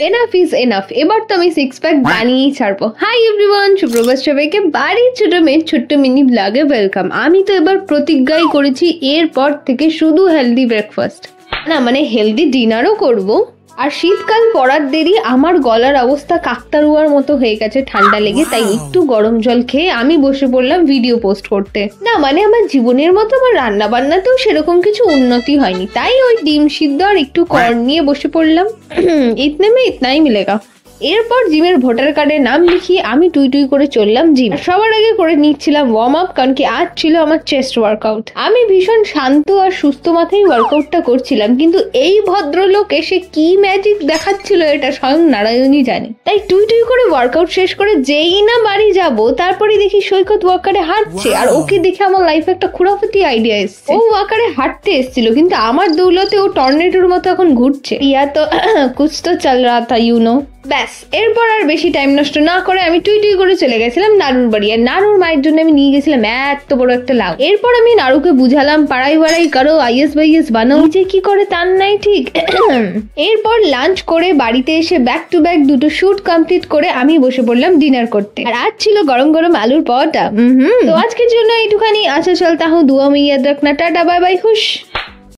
Enough is enough, এবার তো আমি 6 প্যাক বানিয়েই ছাড়বো। হাই এভরিওয়ান, সুপ্রভাত সবাইকে বাড়ির ছোট মেয়ের ছোট্ট মিনি ব্লগে ওয়েলকাম। আমি তো এবার প্রতিজ্ঞাই করেছি এরপর থেকে শুধু হেলদি ব্রেকফাস্ট না, মানে হেলদি ডিনারও করব। আর শীতকাল পড়ার দেরি, আমার গলার অবস্থা কাকতারুয়ার মতো হয়ে গেছে ঠান্ডা লেগে, তাই একটু গরম জল খেয়ে আমি বসে পড়লাম ভিডিও পোস্ট করতে। না মানে আমার জীবনের মতো আমার রান্না বান্নাতেও সেরকম কিছু উন্নতি হয়নি, তাই ওই ডিম সিদ্ধ আর একটু কর্ন নিয়ে বসে পড়লাম। ইতনে মে ইতনাই মিলেগা। এরপর জিমের ভোটার কার্ডে নাম লিখিয়ে আমি টুই টুই করে চললাম জিম। সবার আগে করে নিচ্ছিলাম ওয়ার্ম আপ, কারণ কি আজ ছিল আমার চেস্ট ওয়ার্কআউট। আমি ভীষণ শান্ত আর সুস্থ মাথায় ওয়ার্কআউটটা করছিলাম, কিন্তু এই ভদ্রলোক এসে কি ম্যাজিক দেখাচ্ছিল এটা স্বয়ং নারায়ণই জানে। তাই টুই টুই করে ওয়ার্কআউট শেষ করে যেই না বাড়ি যাব, তারপরে দেখি সৈকত ওয়াকারে হাঁটছে, আর ওকে দেখে আমার লাইফে একটা খুরাফাতি আইডিয়া এসছে। ও ওয়াকারে হাঁটতে এসেছিল, কিন্তু আমার দৌলতে ও টর্নেডোর মতো এখন ঘুরছে। ইয়া তো কুছ তো চল রা থা ইউ নো। ব্যাস, এরপর আর বেশি টাইম নষ্ট না করে আমি টুই টুই করে চলে গেছিলাম নাড়ুর বাড়ি। আর নাড়ুর মায়ের জন্য আমি নিয়ে গেছিলাম এত বড় একটা লাউ। এরপর আমি নাড়ুকে বুঝালাম পাড়াই বাড়াই করো, আইএস বাইএস বানাও, যে কি করে তার নাই ঠিক। এরপর লাঞ্চ করে বাড়িতে এসে ব্যাক টু ব্যাক দুটো শুট কমপ্লিট করে আমি বসে পড়লাম ডিনার করতে। আর আজ ছিল গরম গরম আলুর পরোটা। তো আজকের জন্য এইটুখানি। আচ্ছা চল তাহলে দুয়া মেয়ে রাখনা, টাটা বাই বাই, খুশ।